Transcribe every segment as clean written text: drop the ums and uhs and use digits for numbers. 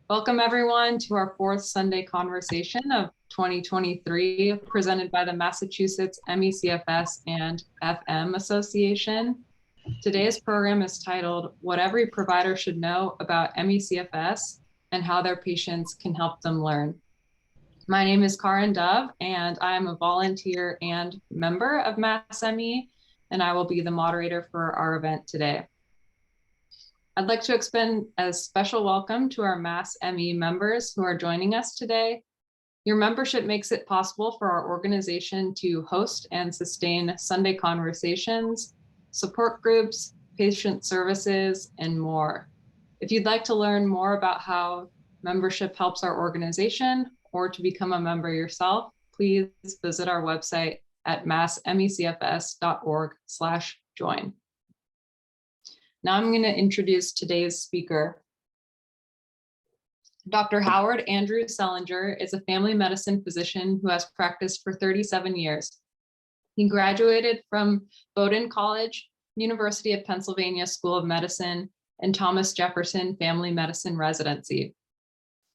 Welcome everyone to our fourth Sunday conversation of 2023, presented by the Massachusetts MECFS and FM Association. Today's program is titled, What Every Provider Should Know About MECFS and How Their Patients Can Help Them Learn. My name is Karin Dove, and I am a volunteer and member of MassME, and I will be the moderator for our event today. I'd like to extend a special welcome to our MassME members who are joining us today. Your membership makes it possible for our organization to host and sustain Sunday conversations, support groups, patient services, and more. If you'd like to learn more about how membership helps our organization or to become a member yourself, please visit our website at massmecfs.org/join. Now I'm going to introduce today's speaker. Dr. Howard Andrew Selinger is a family medicine physician who has practiced for 37 years. He graduated from Bowdoin College, University of Pennsylvania School of Medicine, and Thomas Jefferson Family Medicine Residency.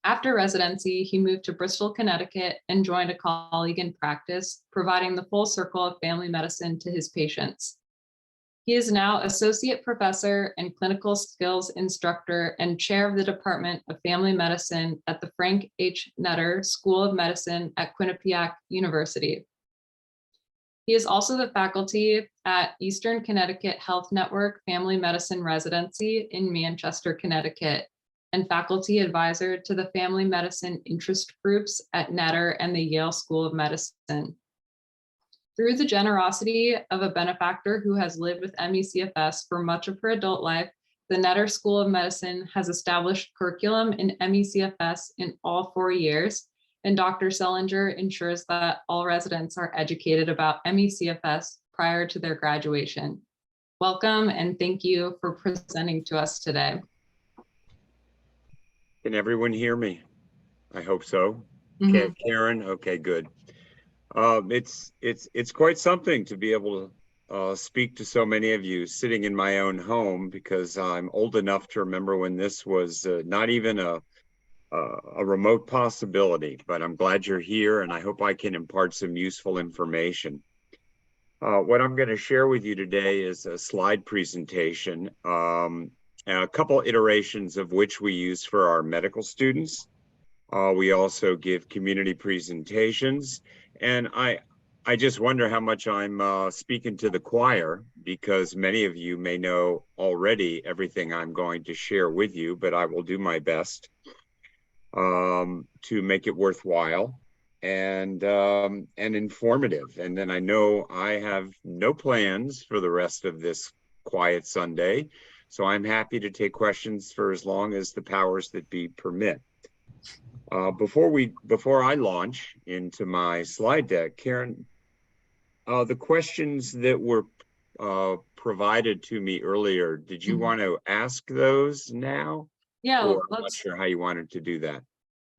After residency, he moved to Bristol, Connecticut, and joined a colleague in practice, providing the full circle of family medicine to his patients. He is now Associate Professor and Clinical Skills Instructor and Chair of the Department of Family Medicine at the Frank H. Netter School of Medicine at Quinnipiac University. He is also the faculty at Eastern Connecticut Health Network Family Medicine Residency in Manchester, Connecticut, and faculty advisor to the Family Medicine Interest Groups at Netter and the Yale School of Medicine. Through the generosity of a benefactor who has lived with MECFS for much of her adult life, the Netter School of Medicine has established curriculum in MECFS in all 4 years, and Dr. Selinger ensures that all residents are educated about MECFS prior to their graduation. Welcome, and thank you for presenting to us today. Can everyone hear me? I hope so. Okay, Karen, okay, good. It's quite something to be able to speak to so many of you sitting in my own home, because I'm old enough to remember when this was not even a remote possibility, but I'm glad you're here and I hope I can impart some useful information. What I'm going to share with you today is a slide presentation, a couple iterations of which we use for our medical students. We also give community presentations, and I just wonder how much I'm speaking to the choir, because many of you may know already everything I'm going to share with you, but I will do my best to make it worthwhile and informative. And then I know I have no plans for the rest of this quiet Sunday, so I'm happy to take questions for as long as the powers that be permit. Before I launch into my slide deck, Karen, the questions that were provided to me earlier, did you want to ask those now? Yeah, or I'm not sure how you wanted to do that.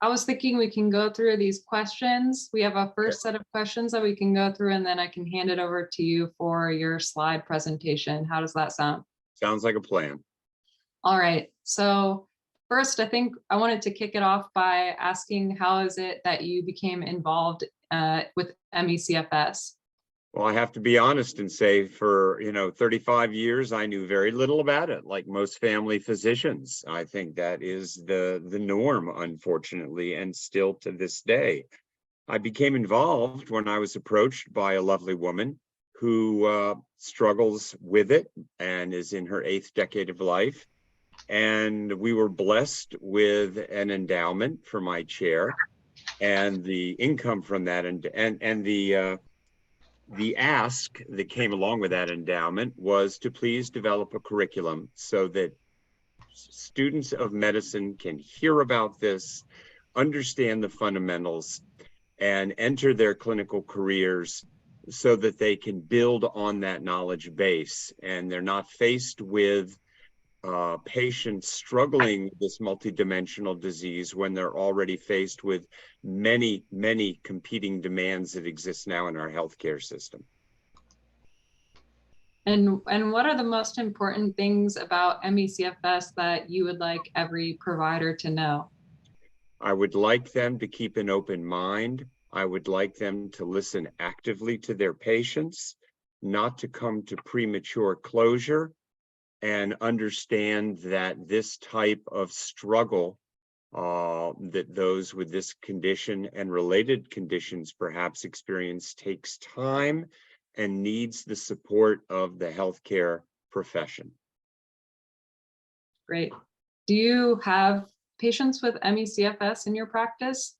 I was thinking we can go through these questions. We have a first set of questions that we can go through, and then I can hand it over to you for your slide presentation. How does that sound? Sounds like a plan. All right, so first, I think I wanted to kick it off by asking, how is it that you became involved with MECFS? Well, I have to be honest and say for 35 years, I knew very little about it, like most family physicians. I think that is the norm, unfortunately, and still to this day. I became involved when I was approached by a lovely woman who struggles with it and is in her 8th decade of life. And we were blessed with an endowment for my chair, and the income from that, and the ask that came along with that endowment was to please develop a curriculum so that students of medicine can hear about this, understand the fundamentals, and enter their clinical careers so that they can build on that knowledge base, and they're not faced with patients struggling with this multidimensional disease when they're already faced with many, many competing demands that exist now in our healthcare system. And what are the most important things about MECFS that you would like every provider to know? I would like them to keep an open mind. I would like them to listen actively to their patients, not to come to premature closure, and understand that this type of struggle that those with this condition and related conditions perhaps experience takes time and needs the support of the healthcare profession. Great. Do you have patients with MECFS in your practice?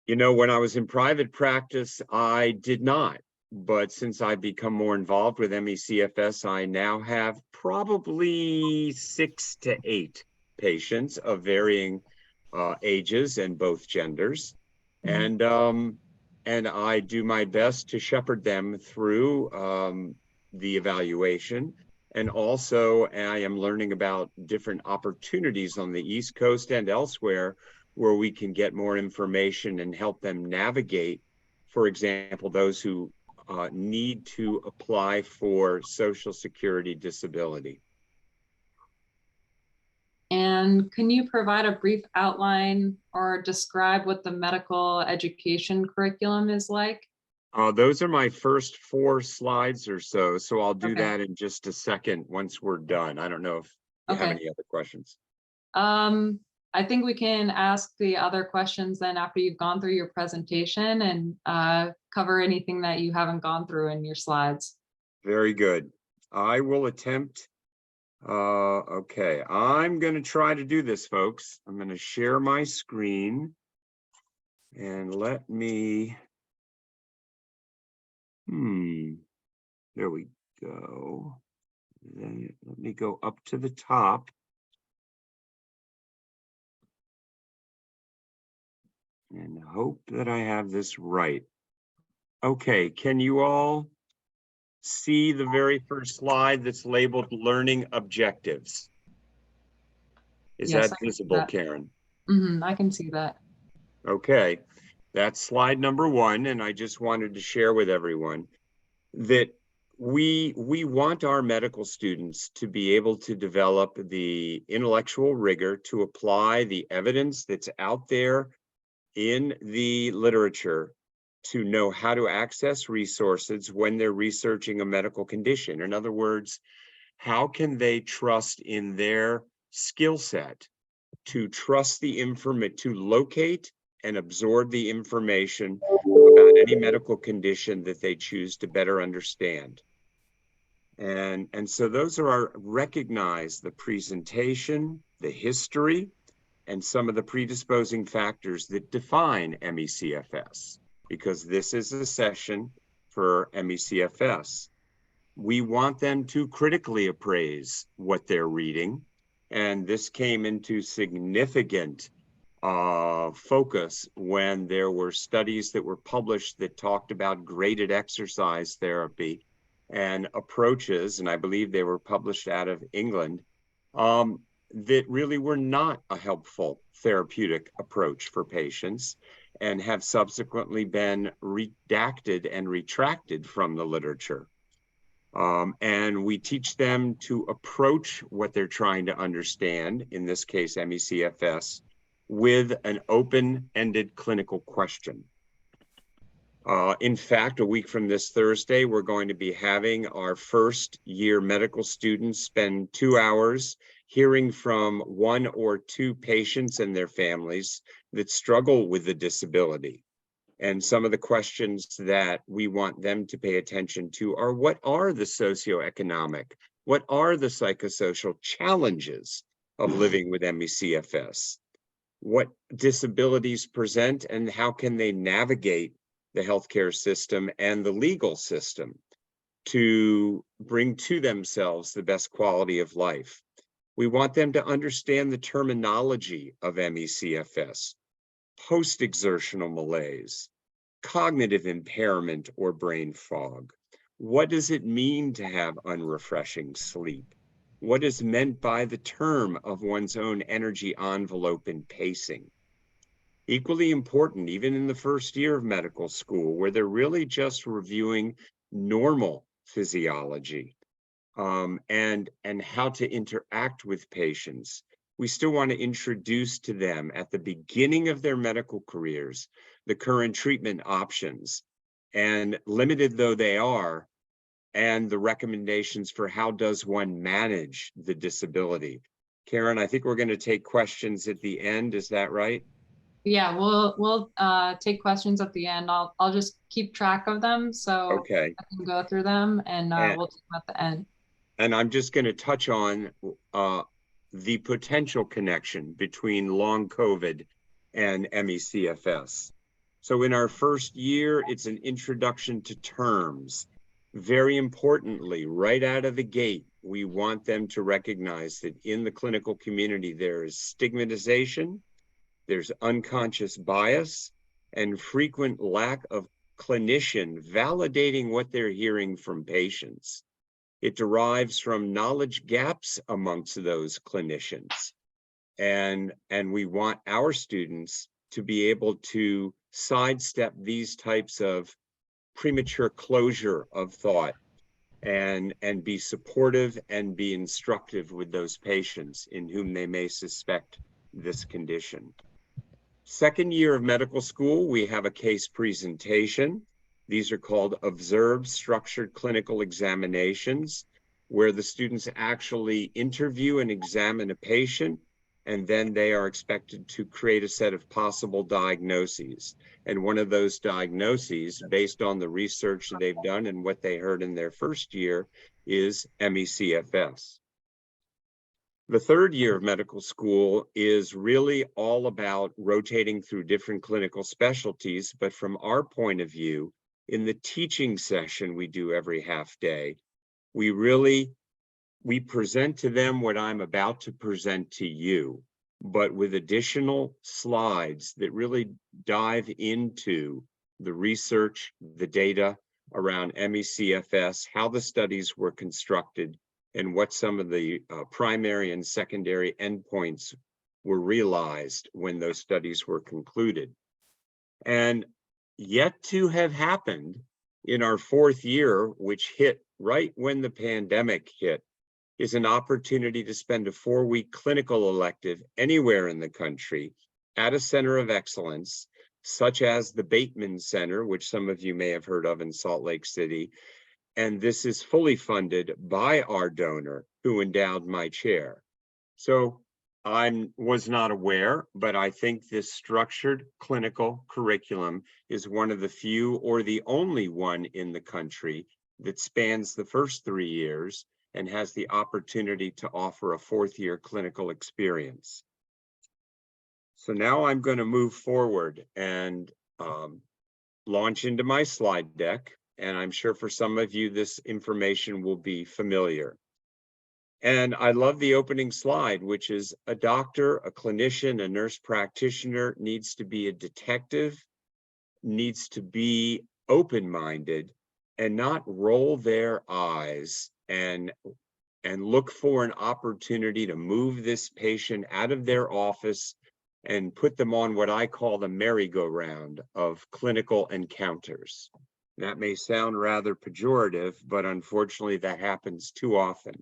You know, when I was in private practice, I did not. But since I've become more involved with MECFS, I now have probably 6 to 8 patients of varying ages and both genders. Mhm. And I do my best to shepherd them through the evaluation. And also, I am learning about different opportunities on the East Coast and elsewhere where we can get more information and help them navigate, for example, those who need to apply for Social Security disability. And can you provide a brief outline or describe what the medical education curriculum is like? Those are my first 4 slides or so, so I'll do Okay. that in just a second once we're done. I don't know if you have Okay. any other questions. Um, I think we can ask the other questions then after you've gone through your presentation and cover anything that you haven't gone through in your slides. Very good. I will attempt. Okay, I'm going to try to do this, folks. I'm going to share my screen and let me. There we go. Then let me go up to the top. And hope that I have this right. Okay, can you all see the very first slide that's labeled learning objectives? Is Yes, that I can see visible, that. Karen? I can see that. Okay, that's slide number 1, and I just wanted to share with everyone that we want our medical students to be able to develop the intellectual rigor to apply the evidence that's out there in the literature to know how to access resources when they're researching a medical condition. In other words, how can they trust in their skill set to trust the information, to locate and absorb the information about any medical condition that they choose to better understand. And so those are our recognize the presentation, the history, and some of the predisposing factors that define MECFS, because this is a session for MECFS. We want them to critically appraise what they're reading, and this came into significant focus when there were studies that were published that talked about graded exercise therapy and approaches, and I believe they were published out of England, that really were not a helpful therapeutic approach for patients and have subsequently been redacted and retracted from the literature. And we teach them to approach what they're trying to understand, in this case, MECFS, with an open-ended clinical question. In fact, a week from this Thursday, we're going to be having our first year medical students spend 2 hours hearing from 1 or 2 patients and their families that struggle with the disability. And some of the questions that we want them to pay attention to are, what are the socioeconomic, what are the psychosocial challenges of living with MECFS? What disabilities present and how can they navigate the healthcare system and the legal system to bring to themselves the best quality of life? We want them to understand the terminology of MECFS, post-exertional malaise, cognitive impairment or brain fog. What does it mean to have unrefreshing sleep? What is meant by the term of one's own energy envelope and pacing? Equally important, even in the first year of medical school, where they're really just reviewing normal physiology and how to interact with patients. we still want to introduce to them at the beginning of their medical careers the current treatment options, and limited though they are, and the recommendations for how does one manage the disability. Karen, I think we're going to take questions at the end. Is that right? Yeah, we'll take questions at the end. I'll just keep track of them so Okay. I can go through them, and And, we'll take them at the end. and I'm just going to touch on the potential connection between long COVID and MECFS. So in our first year, it's an introduction to terms. Very importantly, right out of the gate, we want them to recognize that in the clinical community, there is stigmatization, there's unconscious bias, and frequent lack of clinician validating what they're hearing from patients. It derives from knowledge gaps amongst those clinicians. And we want our students to be able to sidestep these types of premature closure of thought and be supportive and be instructive with those patients in whom they may suspect this condition. Second year of medical school, we have a case presentation. These are called observed structured clinical examinations, where the students actually interview and examine a patient, and then they are expected to create a set of possible diagnoses. And one of those diagnoses, based on the research they've done and what they heard in their first year, is MECFS. The third year of medical school is really all about rotating through different clinical specialties, but from our point of view, in the teaching session we do every half day, we present to them what I'm about to present to you, but with additional slides that really dive into the research, the data around MECFS, how the studies were constructed, and what some of the primary and secondary endpoints were realized when those studies were concluded. And yet to have happened in our fourth year, which hit right when the pandemic hit, is an opportunity to spend a 4-week clinical elective anywhere in the country at a center of excellence, such as the Bateman Center, which some of you may have heard of in Salt Lake City. And this is fully funded by our donor who endowed my chair. So I was not aware, but I think this structured clinical curriculum is one of the few or the only one in the country that spans the first 3 years and has the opportunity to offer a 4th year clinical experience. So now I'm going to move forward and launch into my slide deck. And I'm sure for some of you, this information will be familiar. And I love the opening slide, which is a doctor, a clinician, a nurse practitioner needs to be a detective, needs to be open-minded and not roll their eyes and look for an opportunity to move this patient out of their office and put them on what I call the merry-go-round of clinical encounters. That may sound rather pejorative, but unfortunately that happens too often.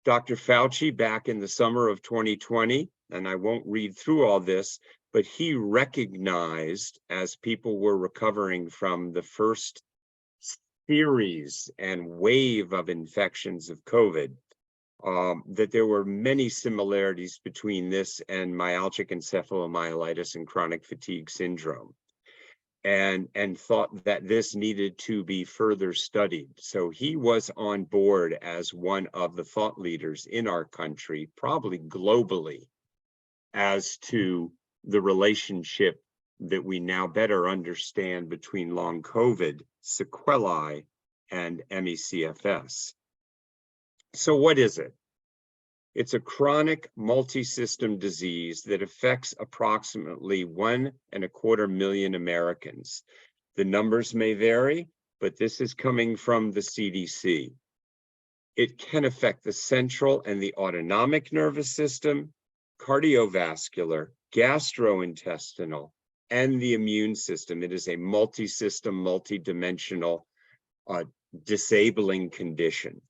Dr. Fauci, back in the summer of 2020, and I won't read through all this, but he recognized as people were recovering from the first series and wave of infections of COVID, that there were many similarities between this and myalgic encephalomyelitis and chronic fatigue syndrome. And thought that this needed to be further studied. So he was on board as one of the thought leaders in our country, probably globally, as to the relationship that we now better understand between long COVID sequelae and MECFS. So what is it? It's a chronic multi-system disease that affects approximately 1.25 million Americans. The numbers may vary, but this is coming from the CDC. It can affect the central and the autonomic nervous system, cardiovascular, gastrointestinal, and the immune system. It is a multi-system, multi-dimensional disabling condition.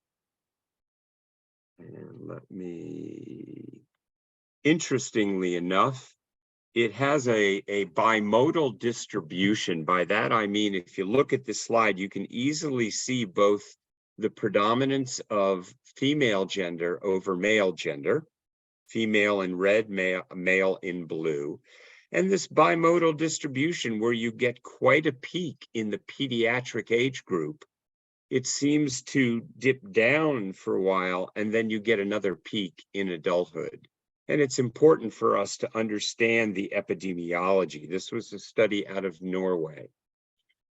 And let me Interestingly enough, it has a bimodal distribution. By that, I mean, if you look at this slide, you can easily see both the predominance of female gender over male gender, female in red, male in blue, and this bimodal distribution where you get quite a peak in the pediatric age group. It seems to dip down for a while, and then you get another peak in adulthood. And it's important for us to understand the epidemiology. This was a study out of Norway.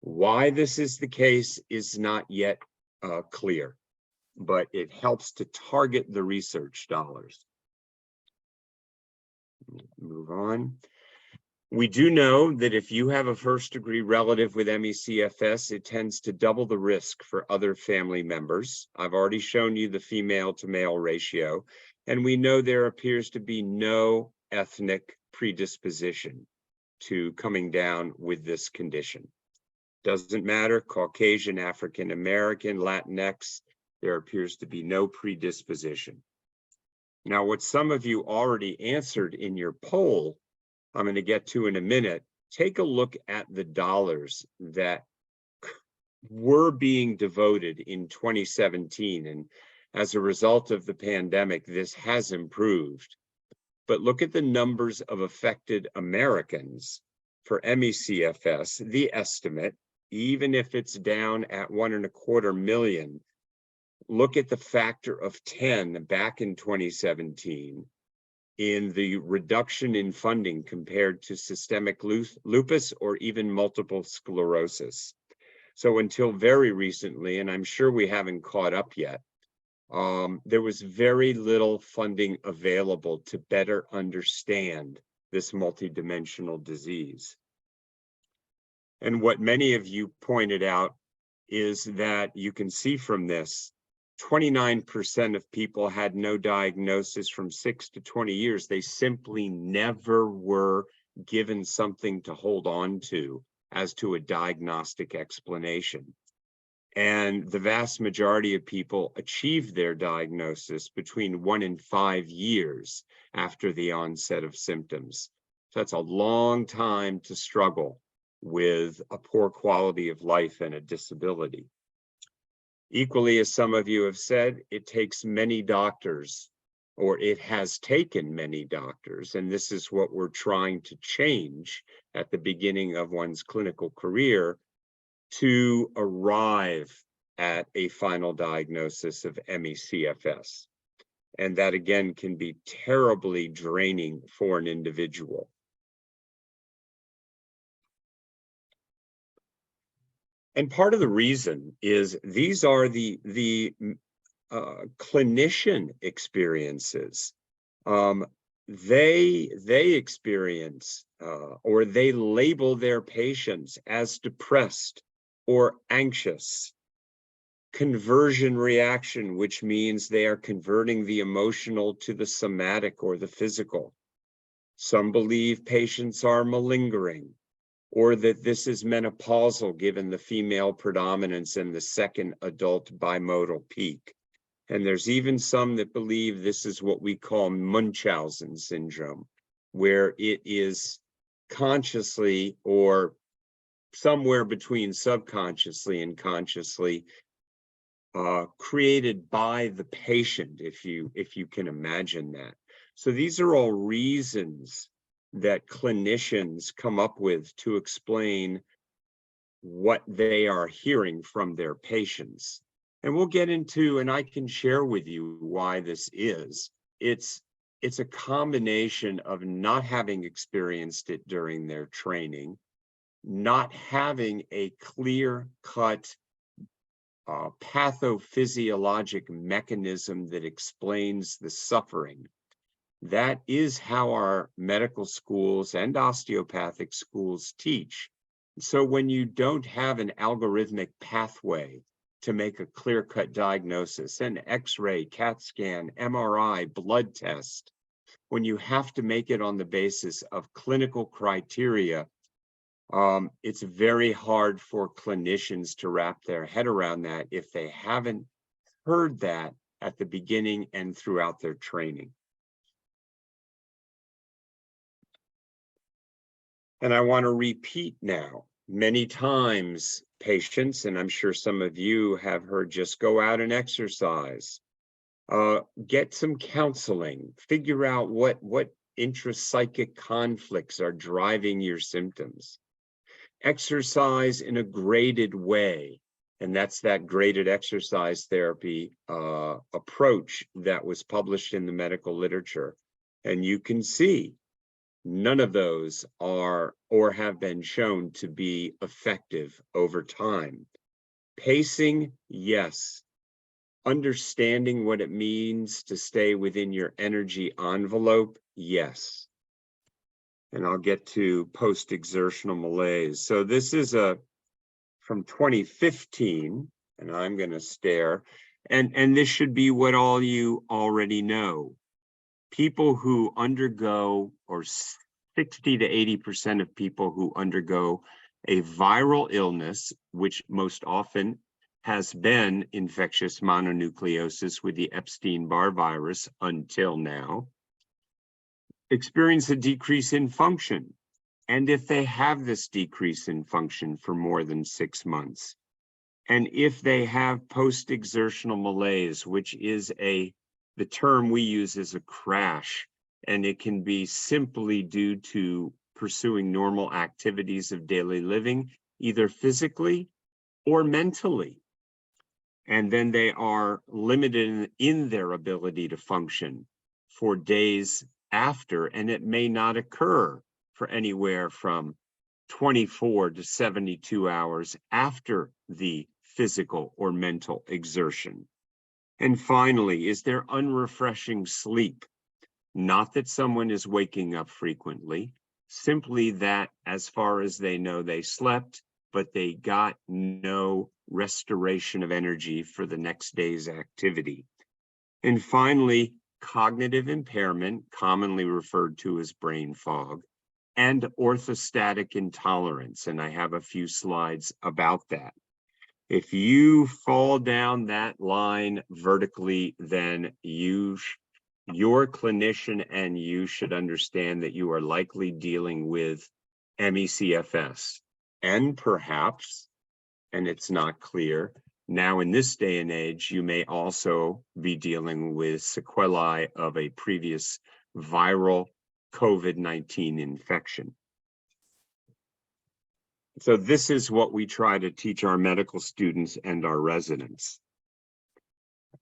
Why this is the case is not yet clear, but it helps to target the research dollars. Move on. We do know that if you have a first-degree relative with MECFS, it tends to double the risk for other family members. I've already shown you the female to male ratio, and we know there appears to be no ethnic predisposition to coming down with this condition. Doesn't matter, Caucasian, African American, Latinx, there appears to be no predisposition. Now, what some of you already answered in your poll, I'm going to get to in a minute. Take a look at the dollars that were being devoted in 2017. And as a result of the pandemic, this has improved. But look at the numbers of affected Americans for MECFS, the estimate, even if it's down at 1.25 million, look at the factor of 10 back in 2017. In the reduction in funding compared to systemic lupus or even multiple sclerosis. So until very recently, and I'm sure we haven't caught up yet, there was very little funding available to better understand this multidimensional disease. And what many of you pointed out is that you can see from this, 29% of people had no diagnosis from 6 to 20 years. They simply never were given something to hold on to as to a diagnostic explanation. And the vast majority of people achieved their diagnosis between 1 and 5 years after the onset of symptoms. So that's a long time to struggle with a poor quality of life and a disability. Equally, as some of you have said, it takes many doctors, or it has taken many doctors, and this is what we're trying to change at the beginning of one's clinical career to arrive at a final diagnosis of MECFS. And that, again, can be terribly draining for an individual. And part of the reason is these are the clinician experiences. They experience or they label their patients as depressed or anxious. Conversion reaction, which means they are converting the emotional to the somatic or the physical. Some believe patients are malingering, or that this is menopausal given the female predominance and the second adult bimodal peak. And there's even some that believe this is what we call Munchausen syndrome, where it is consciously or somewhere between subconsciously and consciously created by the patient, if you can imagine that. So these are all reasons that clinicians come up with to explain what they are hearing from their patients. And we'll get into, and I can share with you why this is. It's a combination of not having experienced it during their training, not having a clear-cut pathophysiologic mechanism that explains the suffering. That is how our medical schools and osteopathic schools teach. So when you don't have an algorithmic pathway to make a clear-cut diagnosis, an X-ray, CAT scan, MRI, blood test, when you have to make it on the basis of clinical criteria, it's very hard for clinicians to wrap their head around that if they haven't heard that at the beginning and throughout their training. And I want to repeat now, many times patients, and I'm sure some of you have heard, just go out and exercise, get some counseling, figure out what intrapsychic conflicts are driving your symptoms. Exercise in a graded way. And that's that graded exercise therapy approach that was published in the medical literature. And you can see none of those are or have been shown to be effective over time. Pacing, yes. Understanding what it means to stay within your energy envelope, yes. And I'll get to post-exertional malaise. So this is from 2015, and I'm going to stare, and this should be what all you already know. People who undergo, or 60 to 80% of people who undergo a viral illness, which most often has been infectious mononucleosis with the Epstein-Barr virus until now, experience a decrease in function. And if they have this decrease in function for more than 6 months, and if they have post-exertional malaise, which is the term we use is a crash, and it can be simply due to pursuing normal activities of daily living, either physically or mentally. And then they are limited in their ability to function for days after, and it may not occur for anywhere from 24 to 72 hours after the physical or mental exertion. And finally, is there unrefreshing sleep? Not that someone is waking up frequently, simply that as far as they know, they slept, but they got no restoration of energy for the next day's activity. And finally, cognitive impairment, commonly referred to as brain fog, and orthostatic intolerance. And I have a few slides about that. If you fall down that line vertically, then your clinician and you should understand that you are likely dealing with MECFS. And perhaps, and it's not clear, now in this day and age, you may also be dealing with sequelae of a previous viral COVID-19 infection. So this is what we try to teach our medical students and our residents.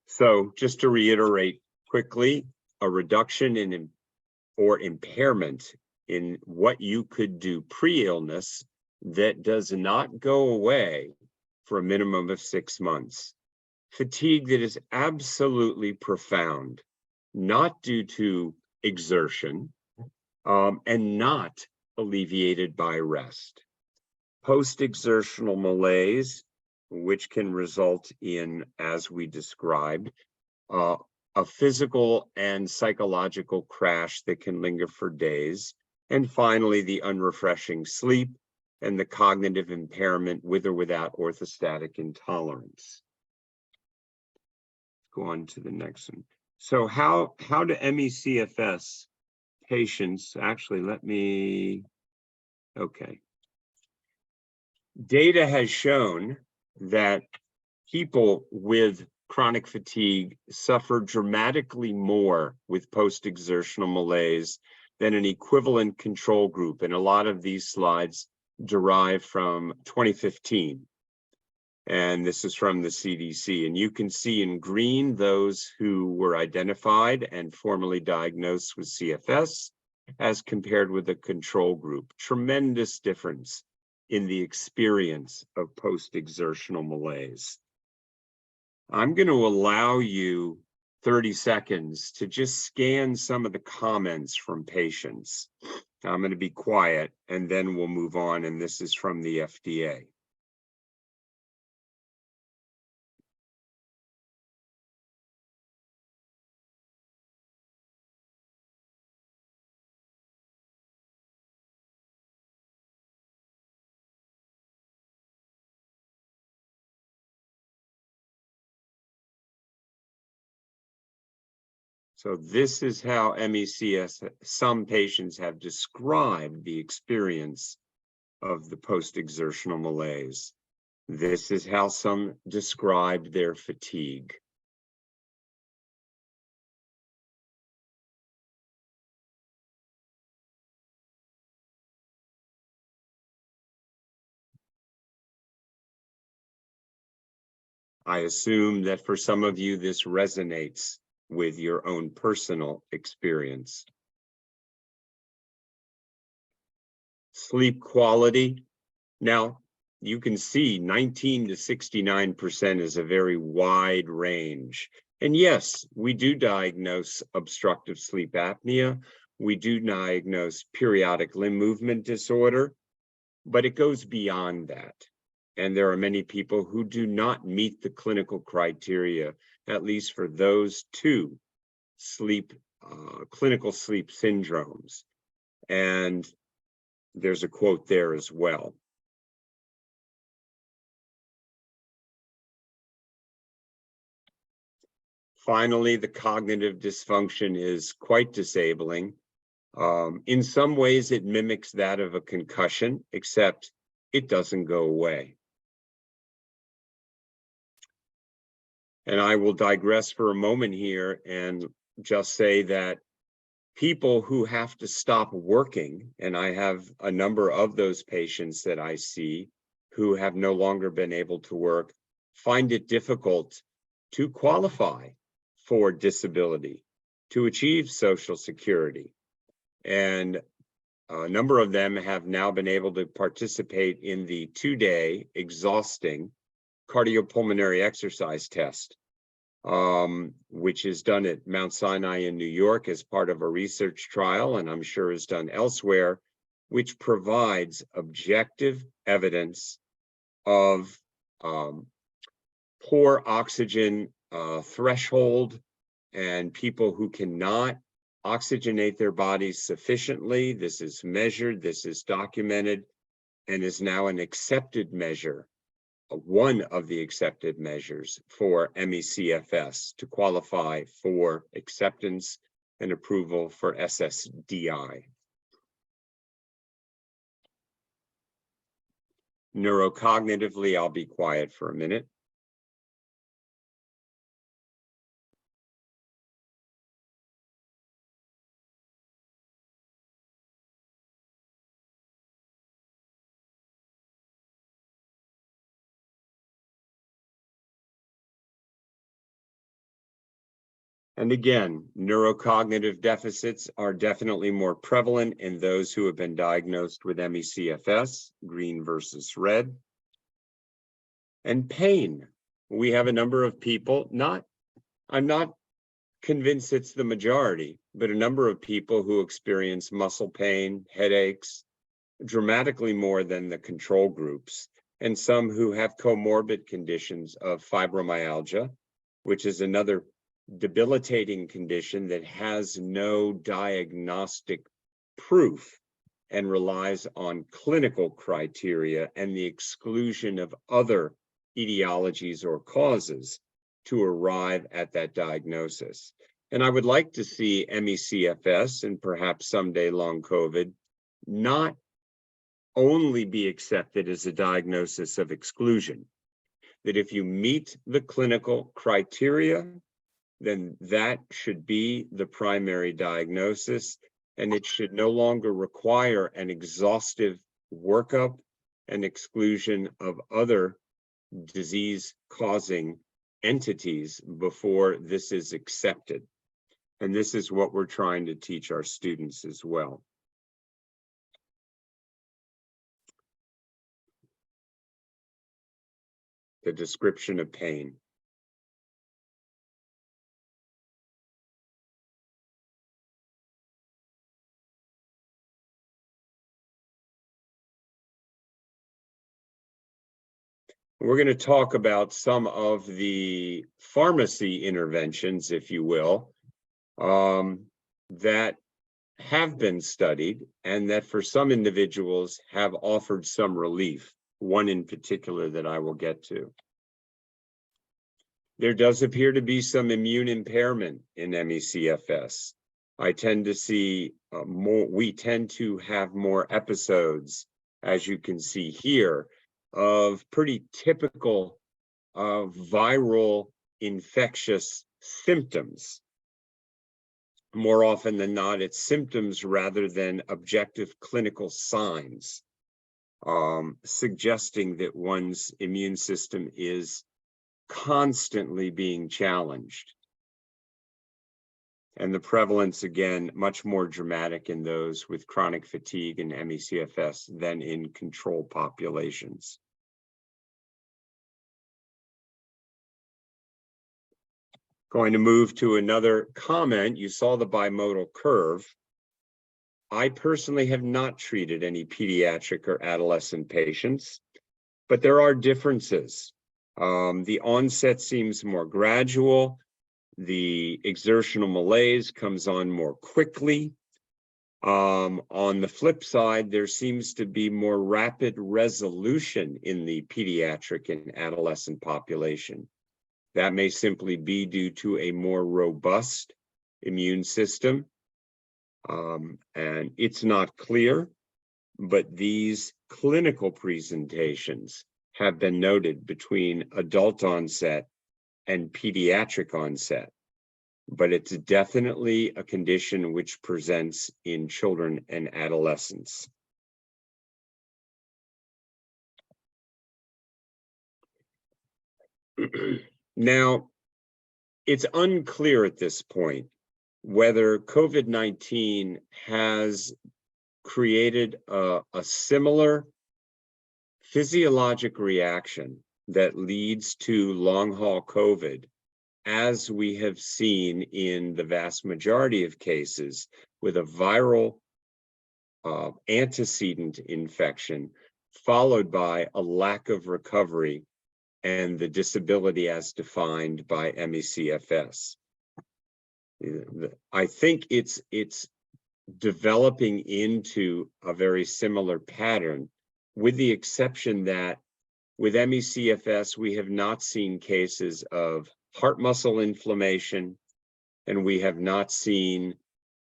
So just to reiterate quickly, a reduction in or impairment in what you could do pre-illness that does not go away for a minimum of 6 months. Fatigue that is absolutely profound, not due to exertion, and not alleviated by rest. Post-exertional malaise, which can result in, as we described, a physical and psychological crash that can linger for days. And finally, the unrefreshing sleep and the cognitive impairment with or without orthostatic intolerance. Go on to the next one. So how do MECFS patients, actually, okay. Data has shown that people with chronic fatigue suffer dramatically more with post-exertional malaise than an equivalent control group. And a lot of these slides derive from 2015. And this is from the CDC. And you can see in green those who were identified and formally diagnosed with CFS as compared with the control group. Tremendous difference in the experience of post-exertional malaise. I'm going to allow you 30 seconds to just scan some of the comments from patients. I'm going to be quiet and then we'll move on. And this is from the FDA. So this is how MECFS-some patients have described the experience of the post-exertional malaise. This is how some described their fatigue. I assume that for some of you, this resonates with your own personal experience. Sleep quality. Now, you can see 19 to 69% is a very wide range. And yes, we do diagnose obstructive sleep apnea. We do diagnose periodic limb movement disorder, but it goes beyond that. And there are many people who do not meet the clinical criteria, at least for those two clinical sleep syndromes. And there's a quote there as well. Finally, the cognitive dysfunction is quite disabling. In some ways, it mimics that of a concussion, except it doesn't go away. And I will digress for a moment here and just say that people who have to stop working, and I have a number of those patients that I see who have no longer been able to work, find it difficult to qualify for disability, to achieve Social Security. And a number of them have now been able to participate in the 2-day exhausting cardiopulmonary exercise test, which is done at Mount Sinai in New York as part of a research trial, and I'm sure is done elsewhere, which provides objective evidence of poor oxygen threshold and people who cannot oxygenate their bodies sufficiently. This is measured, this is documented, and is now an accepted measure, one of the accepted measures for MECFS to qualify for acceptance and approval for SSDI. Neurocognitively, I'll be quiet for a minute. And again, neurocognitive deficits are definitely more prevalent in those who have been diagnosed with MECFS, green versus red. And pain. We have a number of people, I'm not convinced it's the majority, but a number of people who experience muscle pain, headaches, dramatically more than the control groups, and some who have comorbid conditions of fibromyalgia, which is another debilitating condition that has no diagnostic proof and relies on clinical criteria and the exclusion of other etiologies or causes to arrive at that diagnosis. And I would like to see MECFS and perhaps someday long COVID not only be accepted as a diagnosis of exclusion, that if you meet the clinical criteria, then that should be the primary diagnosis, and it should no longer require an exhaustive workup and exclusion of other disease-causing entities before this is accepted. And this is what we're trying to teach our students as well. The description of pain. We're going to talk about some of the pharmacy interventions, if you will, that have been studied and that for some individuals have offered some relief, one in particular that I will get to. There does appear to be some immune impairment in MECFS. I tend to see we tend to have more episodes, as you can see here, of pretty typical viral infectious symptoms. More often than not, it's symptoms rather than objective clinical signs, suggesting that one's immune system is constantly being challenged. And the prevalence, again, much more dramatic in those with chronic fatigue and MECFS than in control populations. Going to move to another comment. You saw the bimodal curve. I personally have not treated any pediatric or adolescent patients, but there are differences. The onset seems more gradual. The exertional malaise comes on more quickly. On the flip side, there seems to be more rapid resolution in the pediatric and adolescent population. That may simply be due to a more robust immune system. And it's not clear, but these clinical presentations have been noted between adult onset and pediatric onset, but it's definitely a condition which presents in children and adolescents. Now, it's unclear at this point whether COVID-19 has created a similar physiologic reaction that leads to long-haul COVID, as we have seen in the vast majority of cases with a viral antecedent infection, followed by a lack of recovery and the disability as defined by MECFS. I think it's developing into a very similar pattern, with the exception that with MECFS, we have not seen cases of heart muscle inflammation, and we have not seen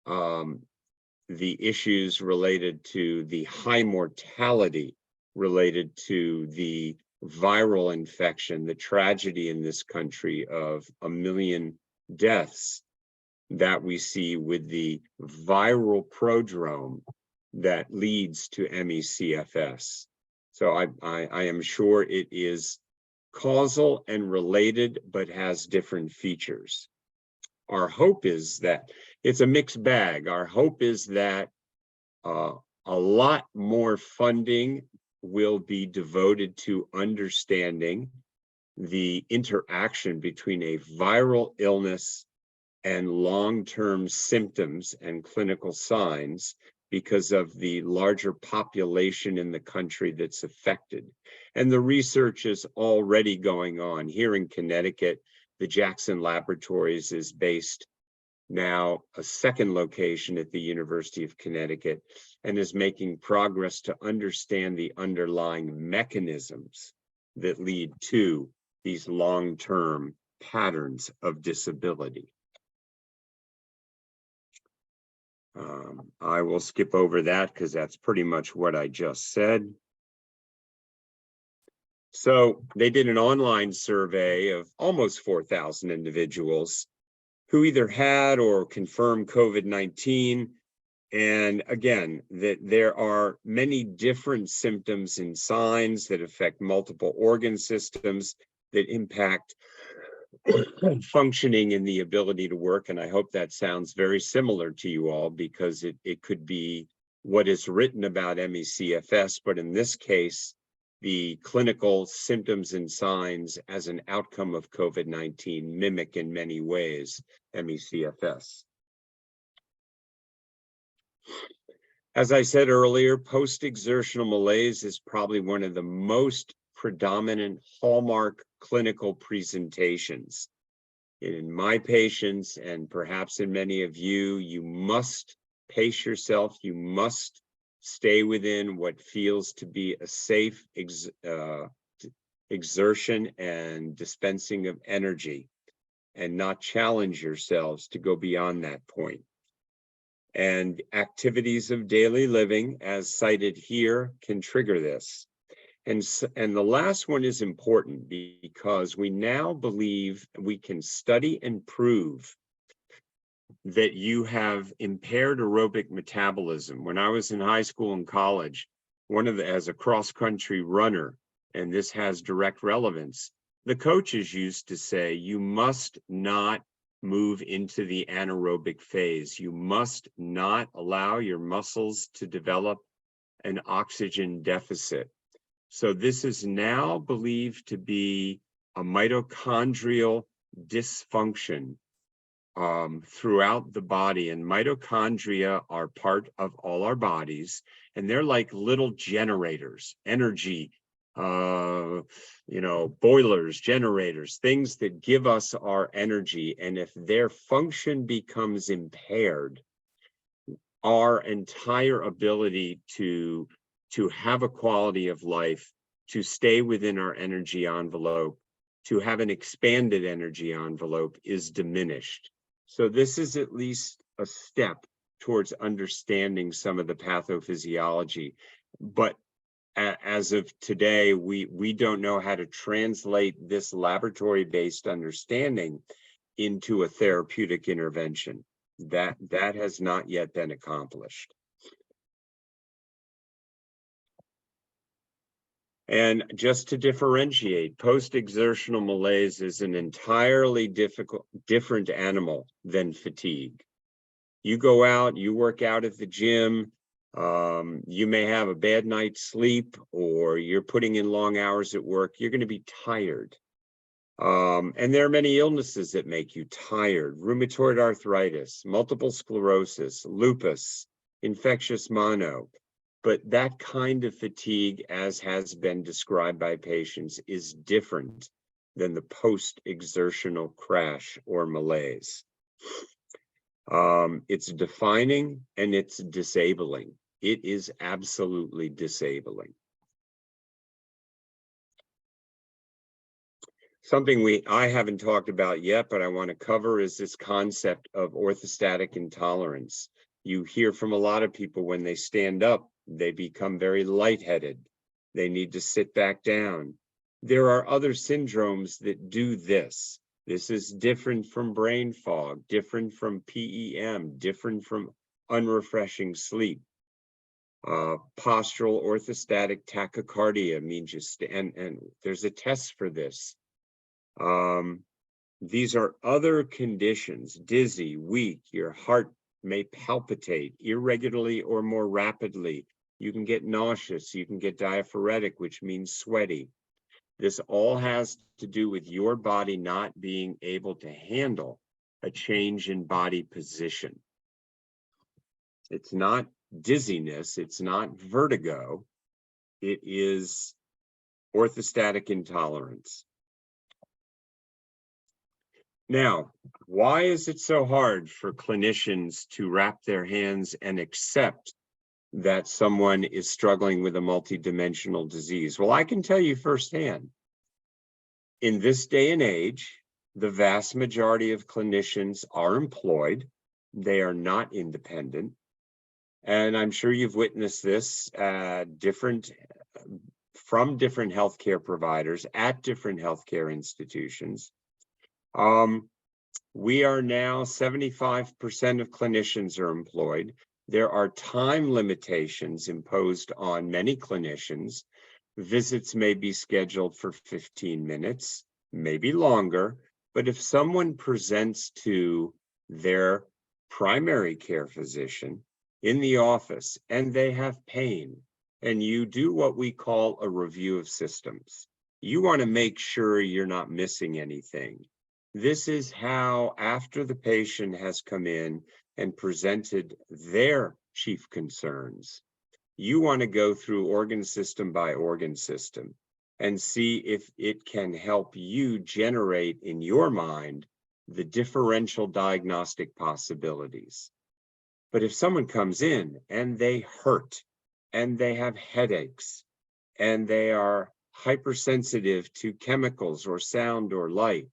the issues related to the high mortality related to the viral infection, the tragedy in this country of 1 million deaths that we see with the viral prodrome that leads to MECFS. So I am sure it is causal and related, but has different features. Our hope is that it's a mixed bag. Our hope is that a lot more funding will be devoted to understanding the interaction between a viral illness and long-term symptoms and clinical signs because of the larger population in the country that's affected. And the research is already going on. Here in Connecticut, the Jackson Laboratories is based now a second location at the University of Connecticut, and is making progress to understand the underlying mechanisms that lead to these long-term patterns of disability. I will skip over that because that's pretty much what I just said. So they did an online survey of almost 4,000 individuals who either had or confirmed COVID-19. And again, that there are many different symptoms and signs that affect multiple organ systems that impact functioning and the ability to work. And I hope that sounds very similar to you all, because it could be what is written about MECFS, but in this case, the clinical symptoms and signs as an outcome of COVID-19 mimic in many ways MECFS. As I said earlier, post-exertional malaise is probably one of the most predominant hallmark clinical presentations. In my patients, and perhaps in many of you, you must pace yourself. You must stay within what feels to be a safe exertion and dispensing of energy. and not challenge yourselves to go beyond that point. And activities of daily living, as cited here, can trigger this. And the last one is important because we now believe we can study and prove that you have impaired aerobic metabolism. When I was in high school and college, as a cross-country runner, and this has direct relevance, the coaches used to say, you must not move into the anaerobic phase. You must not allow your muscles to develop an oxygen deficit. So this is now believed to be a mitochondrial dysfunction throughout the body, and mitochondria are part of all our bodies, and they're like little generators, energy, boilers, generators, things that give us our energy. And if their function becomes impaired, our entire ability to have a quality of life, to stay within our energy envelope, to have an expanded energy envelope is diminished. So this is at least a step towards understanding some of the pathophysiology. But as of today, we don't know how to translate this laboratory-based understanding into a therapeutic intervention. That has not yet been accomplished. And just to differentiate, post-exertional malaise is an entirely different animal than fatigue. You go out, you work out at the gym, you may have a bad night's sleep, or you're putting in long hours at work, you're going to be tired. And there are many illnesses that make you tired: rheumatoid arthritis, multiple sclerosis, lupus, infectious mono. But that kind of fatigue, as has been described by patients, is different than the post-exertional crash or malaise. It's defining and it's disabling. It is absolutely disabling. Something I haven't talked about yet, but I want to cover is this concept of orthostatic intolerance. You hear from a lot of people when they stand up, they become very lightheaded. They need to sit back down. There are other syndromes that do this. This is different from brain fog, different from PEM, different from unrefreshing sleep. Postural orthostatic tachycardia means you stand, and there's a test for this. These are other conditions: dizzy, weak, your heart may palpitate irregularly or more rapidly. You can get nauseous, you can get diaphoretic, which means sweaty. This all has to do with your body not being able to handle a change in body position. It's not dizziness, it's not vertigo, it is orthostatic intolerance. Now, why is it so hard for clinicians to wrap their hands and accept that someone is struggling with a multidimensional disease? Well, I can tell you firsthand, in this day and age, the vast majority of clinicians are employed. They are not independent. And I'm sure you've witnessed this from different healthcare providers at different healthcare institutions. We are now 75% of clinicians are employed. There are time limitations imposed on many clinicians. Visits may be scheduled for 15 minutes, maybe longer, but if someone presents to their primary care physician in the office and they have pain, and you do what we call a review of systems, you want to make sure you're not missing anything. This is how, after the patient has come in and presented their chief concerns, you want to go through organ system by organ system and see if it can help you generate in your mind the differential diagnostic possibilities. But if someone comes in and they hurt and they have headaches and they are hypersensitive to chemicals or sound or light,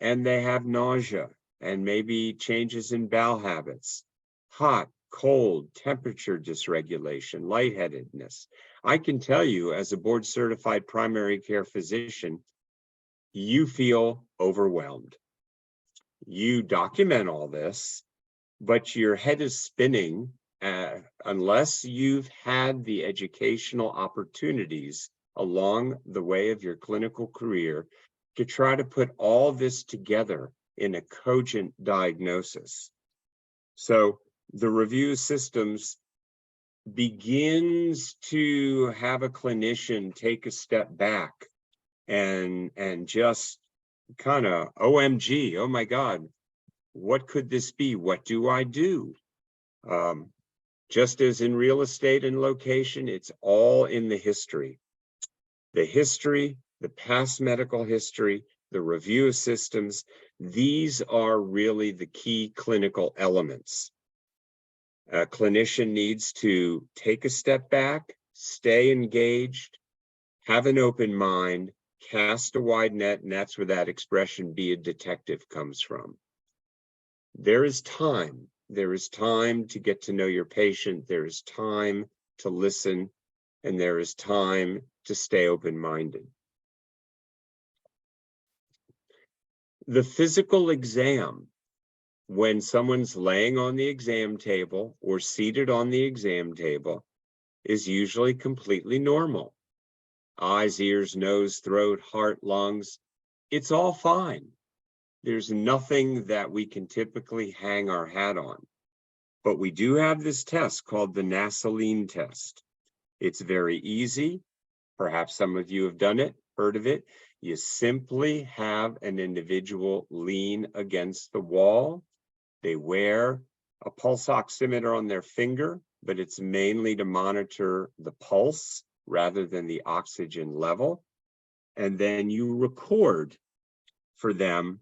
and they have nausea and maybe changes in bowel habits, hot, cold, temperature dysregulation, lightheadedness. I can tell you, as a board certified primary care physician, you feel overwhelmed. You document all this, but your head is spinning unless you've had the educational opportunities along the way of your clinical career to try to put all this together in a cogent diagnosis. So the review systems begins to have a clinician take a step back and just kind of OMG, oh my God, what could this be? What do I do? Just as in real estate and location, it's all in the history. The history, the past medical history, the review of systems, these are really the key clinical elements. A clinician needs to take a step back, stay engaged, have an open mind, cast a wide net, and that's where that expression, be a detective, comes from. There is time. There is time to get to know your patient. There is time to listen, and there is time to stay open-minded. The physical exam, when someone's laying on the exam table or seated on the exam table, is usually completely normal. Eyes, ears, nose, throat, heart, lungs, it's all fine. There's nothing that we can typically hang our hat on. But we do have this test called the Nasaline test. It's very easy. Perhaps some of you have done it, heard of it. You simply have an individual lean against the wall. They wear a pulse oximeter on their finger, but it's mainly to monitor the pulse rather than the oxygen level. And then you record for them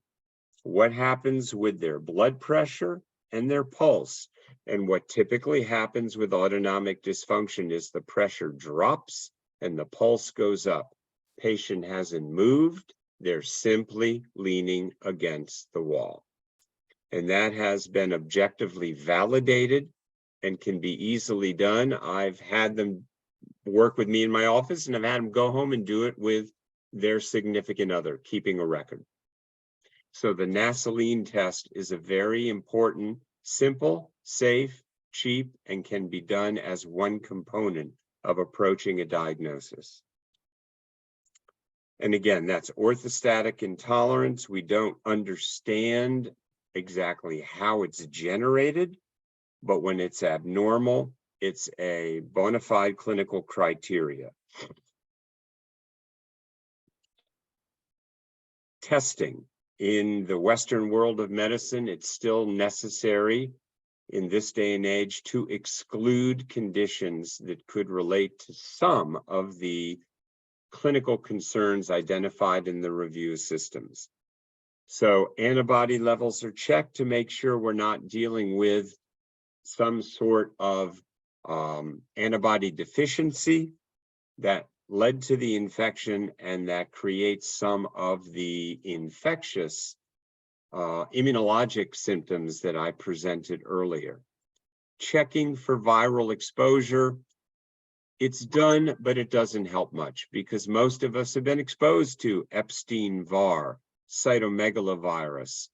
what happens with their blood pressure and their pulse. And what typically happens with autonomic dysfunction is the pressure drops and the pulse goes up. Patient hasn't moved, they're simply leaning against the wall. And that has been objectively validated and can be easily done. I've had them work with me in my office, and I've had them go home and do it with their significant other, keeping a record. So the Nasaline test is a very important, simple, safe, cheap, and can be done as one component of approaching a diagnosis. And again, that's orthostatic intolerance. We don't understand exactly how it's generated, but when it's abnormal, it's a bona fide clinical criteria. Testing. In the Western world of medicine, it's still necessary in this day and age to exclude conditions that could relate to some of the clinical concerns identified in the review systems. So antibody levels are checked to make sure we're not dealing with some sort of antibody deficiency that led to the infection and that creates some of the infectious immunologic symptoms that I presented earlier. Checking for viral exposure, it's done, but it doesn't help much because most of us have been exposed to Epstein-Barr, cytomegalovirus.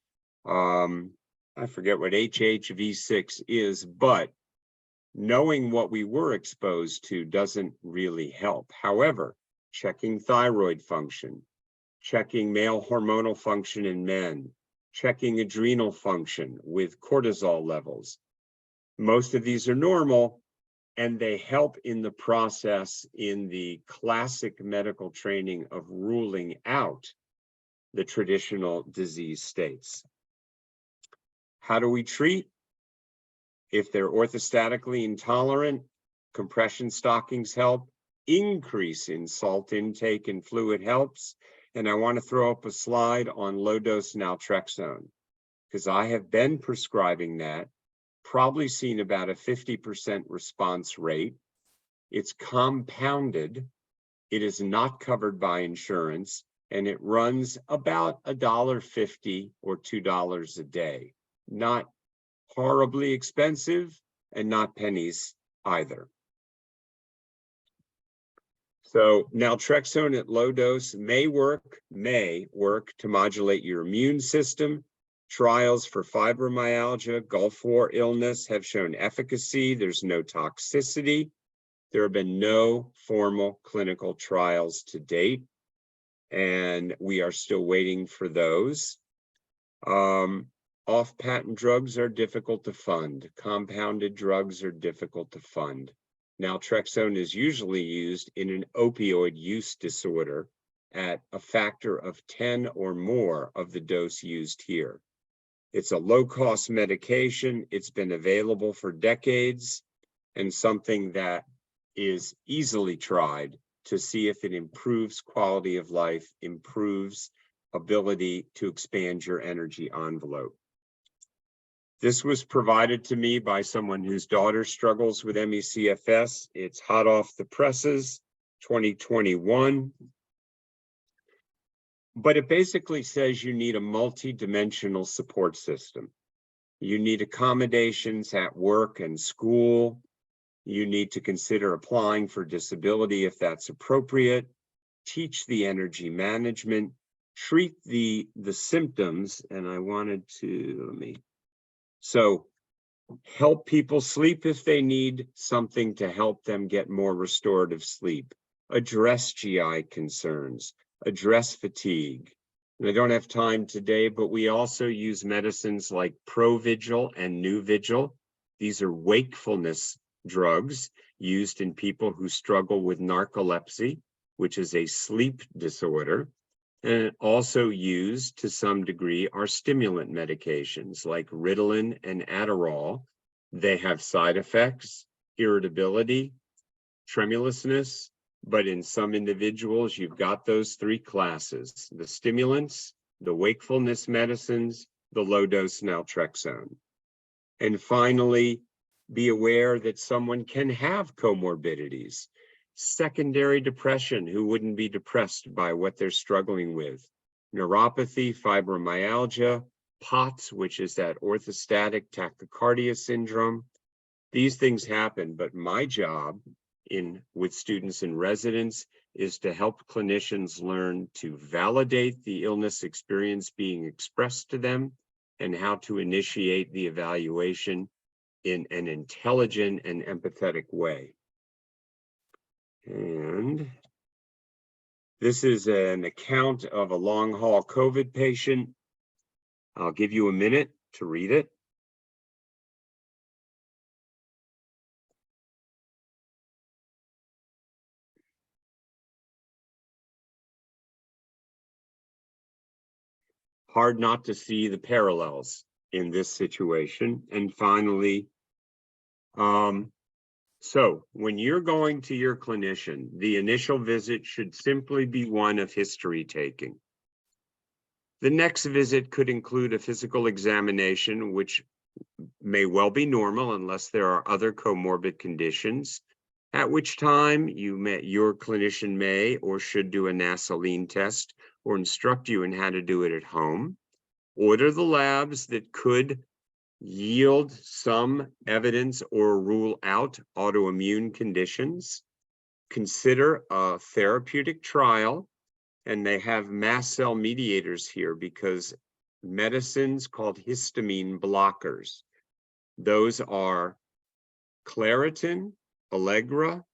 I forget what HHV6 is, but knowing what we were exposed to doesn't really help. However, checking thyroid function, checking male hormonal function in men, checking adrenal function with cortisol levels. Most of these are normal, and they help in the process in the classic medical training of ruling out the traditional disease states. How do we treat? If they're orthostatically intolerant, compression stockings help. Increase in salt intake and fluid helps. And I want to throw up a slide on low-dose naltrexone because I have been prescribing that, probably seen about a 50% response rate. It's compounded. It is not covered by insurance. and it runs about $1.50 or $2 a day. Not horribly expensive and not pennies either. So naltrexone at low dose may work to modulate your immune system. Trials for fibromyalgia, Gulf War illness have shown efficacy. There's no toxicity. There have been no formal clinical trials to date, and we are still waiting for those. Off-patent drugs are difficult to fund. Compounded drugs are difficult to fund. Naltrexone is usually used in an opioid use disorder at a factor of 10 or more of the dose used here. It's a low-cost medication. It's been available for decades and something that is easily tried to see if it improves quality of life, improves ability to expand your energy envelope. This was provided to me by someone whose daughter struggles with MECFS. It's hot off the presses, 2021. But it basically says you need a multi-dimensional support system. You need accommodations at work and school. You need to consider applying for disability if that's appropriate. Teach the energy management. Treat the symptoms. And I wanted to, so help people sleep if they need something to help them get more restorative sleep. Address GI concerns. Address fatigue. And I don't have time today, but we also use medicines like Provigil and Nuvigil. These are wakefulness drugs used in people who struggle with narcolepsy, which is a sleep disorder. And also used to some degree are stimulant medications like Ritalin and Adderall. They have side effects, irritability, tremulousness, but in some individuals, you've got those three classes: the stimulants, the wakefulness medicines, the low-dose naltrexone. And finally, be aware that someone can have comorbidities. Secondary depression, who wouldn't be depressed by what they're struggling with? Neuropathy, fibromyalgia, POTS, which is that orthostatic tachycardia syndrome. These things happen, but my job with students in residence is to help clinicians learn to validate the illness experience being expressed to them and how to initiate the evaluation in an intelligent and empathetic way. And this is an account of a long-haul COVID patient. I'll give you a minute to read it. Hard not to see the parallels in this situation. And finally, so when you're going to your clinician, the initial visit should simply be one of history taking. The next visit could include a physical examination, which may well be normal unless there are other comorbid conditions, at which time your clinician may or should do a nasoline test or instruct you in how to do it at home. Order the labs that could yield some evidence or rule out autoimmune conditions. Consider a therapeutic trial, and they have mast cell mediators here because medicines called histamine blockers. Those are Claritin, Allegra,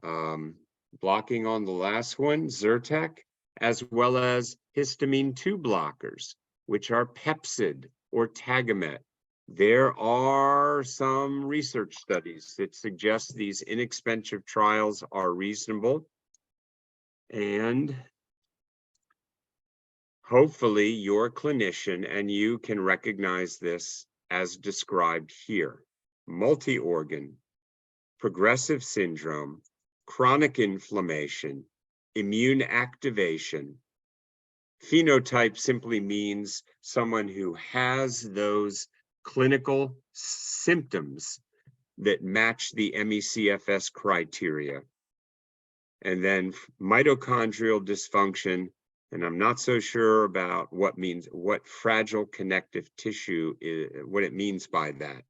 blocking on the last one, Zyrtec, as well as histamine 2 blockers, which are Pepcid or Tagamet. There are some research studies that suggest these inexpensive trials are reasonable. And hopefully your clinician and you can recognize this as described here: multi-organ, progressive syndrome, chronic inflammation, immune activation. Phenotype simply means someone who has those clinical symptoms that match the MECFS criteria. And then mitochondrial dysfunction, And I'm not so sure about what fragile connective tissue is, what it means by that.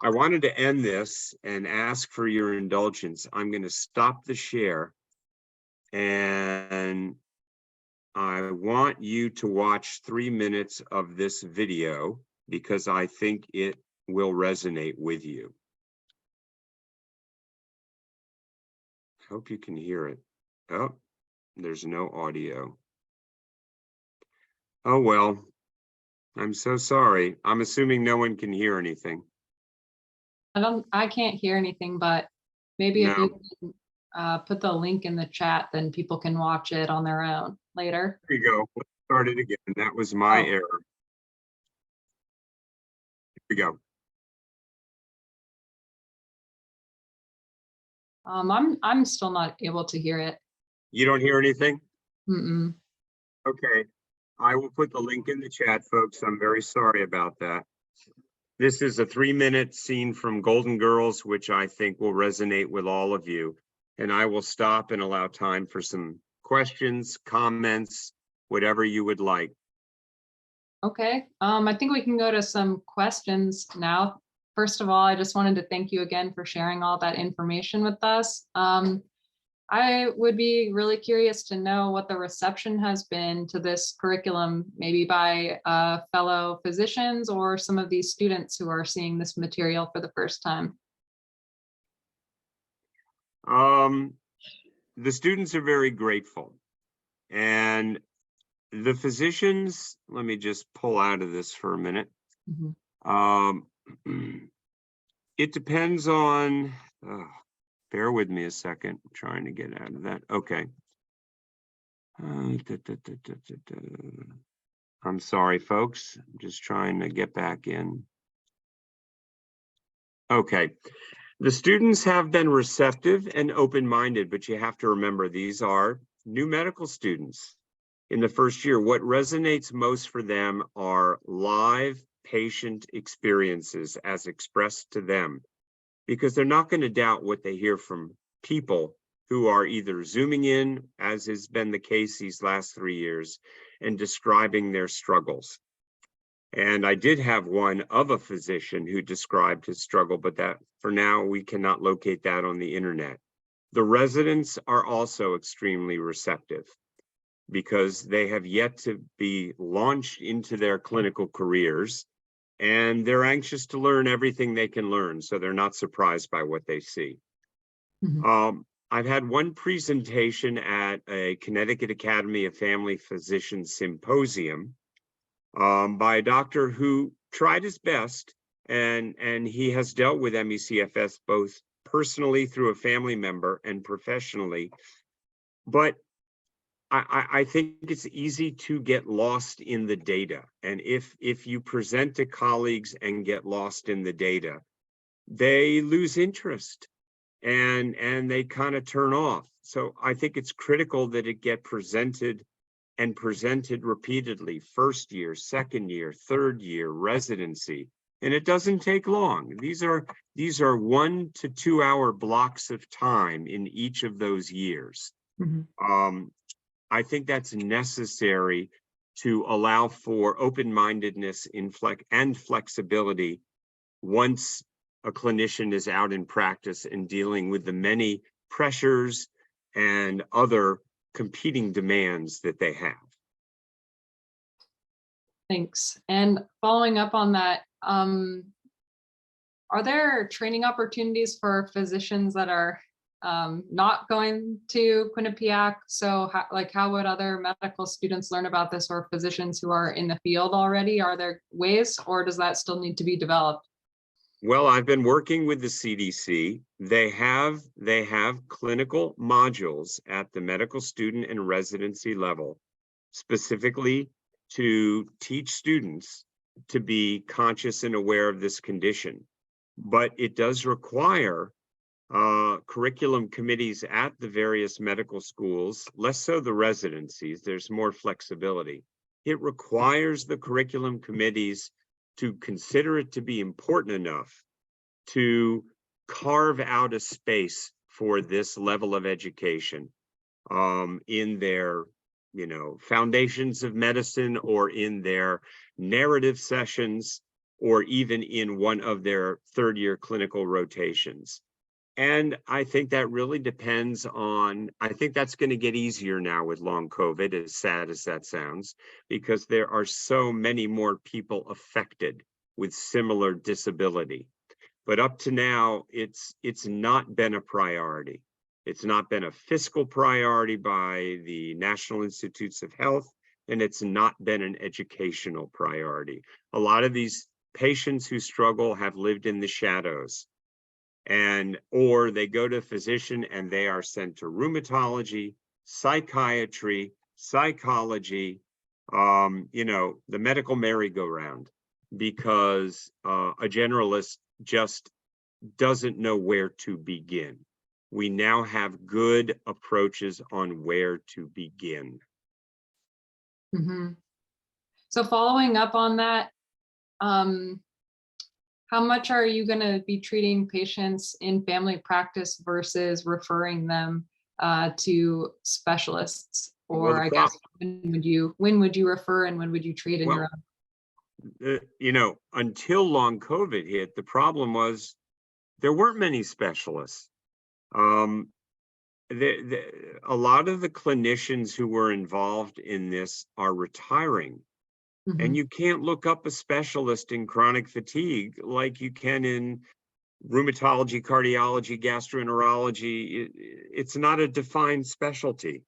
I wanted to end this and ask for your indulgence. I'm going to stop the share, and I want you to watch 3 minutes of this video because I think it will resonate with you. Hope you can hear it. Oh, there's no audio. Oh, well, I'm so sorry. I'm assuming no one can hear anything. I can't hear anything, but maybe if No. you can put the link in the chat, then people can watch it on their own later. There you go. Let's start it again. That was my error. Here we go. I'm still not able to hear it. You don't hear anything? Mm-mm. Okay. I will put the link in the chat, folks. I'm very sorry about that. This is a 3-minute scene from Golden Girls, which I think will resonate with all of you. And I will stop and allow time for some questions, comments, whatever you would like. Okay. I think we can go to some questions now. First of all, I just wanted to thank you again for sharing all that information with us. I would be really curious to know what the reception has been to this curriculum, maybe by fellow physicians or some of these students who are seeing this material for the first time. The students are very grateful. And the physicians, let me just pull out of this for a minute. Mm-hmm. It depends on, bear with me a second, I'm trying to get out of that. Okay. I'm sorry, folks. I'm just trying to get back in. Okay. The students have been receptive and open-minded, but you have to remember these are new medical students in the first year. What resonates most for them are live patient experiences as expressed to them, because they're not going to doubt what they hear from people who are either zooming in, as has been the case these last 3 years, and describing their struggles. And I did have one of a physician who described his struggle, but that for now, we cannot locate that on the internet. The residents are also extremely receptive because they have yet to be launched into their clinical careers, and they're anxious to learn everything they can learn, so they're not surprised by what they see. Mm-hmm. I've had one presentation at a Connecticut Academy of Family Physicians symposium by a doctor who tried his best, and he has dealt with MECFS both personally through a family member and professionally. But I think it's easy to get lost in the data. And if you present to colleagues and get lost in the data, they lose interest and they kind of turn off. So I think it's critical that it get presented and presented repeatedly, first year, second year, third year, residency. And it doesn't take long. These are 1 to 2 hour blocks of time in each of those years. Mm-hmm. I think that's necessary to allow for open-mindedness and flexibility once a clinician is out in practice and dealing with the many pressures and other competing demands that they have. Thanks. And following up on that, are there training opportunities for physicians that are not going to Quinnipiac? So how would other medical students learn about this, or physicians who are in the field already? Are there ways, or does that still need to be developed? Well, I've been working with the CDC. They have clinical modules at the medical student and residency level, specifically to teach students to be conscious and aware of this condition. But it does require curriculum committees at the various medical schools, less so the residencies. There's more flexibility. It requires the curriculum committees to consider it to be important enough to carve out a space for this level of education in their foundations of medicine, or in their narrative sessions, or even in one of their third-year clinical rotations. And I think that really depends on, I think that's going to get easier now with long COVID, as sad as that sounds, because there are so many more people affected with similar disability. But up to now, it's not been a priority. It's not been a fiscal priority by the National Institutes of Health, and it's not been an educational priority. A lot of these patients who struggle have lived in the shadows, or they go to a physician and they are sent to rheumatology, psychiatry, psychology, the medical merry-go-round, because a generalist just doesn't know where to begin. We now have good approaches on where to begin. Mm-hmm. So following up on that, how much are you going to be treating patients in family practice versus referring them to specialists? Or Well, I guess when would you refer and when would you treat in your own? Until long COVID hit, the problem was there weren't many specialists. A lot of the clinicians who were involved in this are retiring. Mm-hmm. And you can't look up a specialist in chronic fatigue like you can in rheumatology, cardiology, gastroenterology. It's not a defined specialty.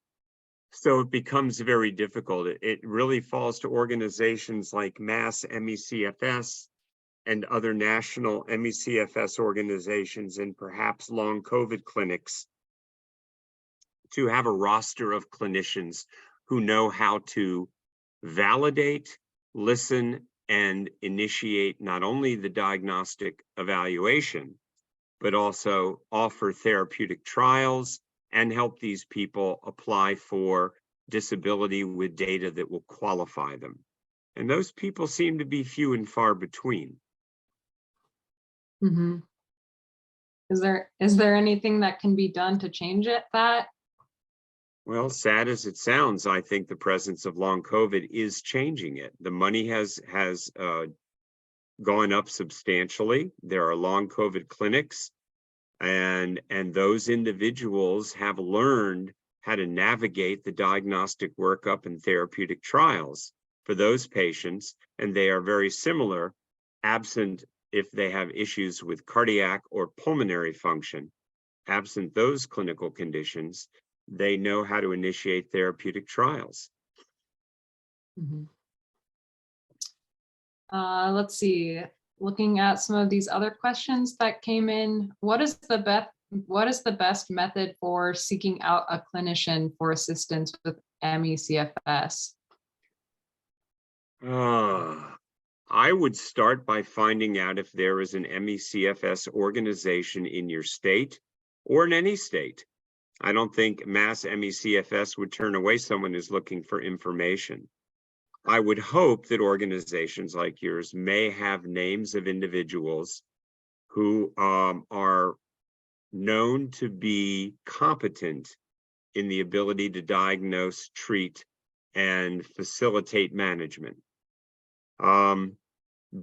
So it becomes very difficult. It really falls to organizations like Mass MECFS and other national MECFS organizations, and perhaps long COVID clinics, to have a roster of clinicians who know how to validate, listen, and initiate not only the diagnostic evaluation, but also offer therapeutic trials and help these people apply for disability with data that will qualify them. And those people seem to be few and far between. Mm-hmm. Is there anything that can be done to change that? Well, sad as it sounds, I think the presence of long COVID is changing it. The money has gone up substantially. There are long COVID clinics, and those individuals have learned how to navigate the diagnostic workup and therapeutic trials for those patients, and they are very similar, absent if they have issues with cardiac or pulmonary function. Absent those clinical conditions, they know how to initiate therapeutic trials. Mm-hmm. Let's see. Looking at some of these other questions that came in, what is the best method for seeking out a clinician for assistance with MECFS? I would start by finding out if there is an MECFS organization in your state or in any state. I don't think Mass MECFS would turn away someone who's looking for information. I would hope that organizations like yours may have names of individuals who are known to be competent in the ability to diagnose, treat, and facilitate management.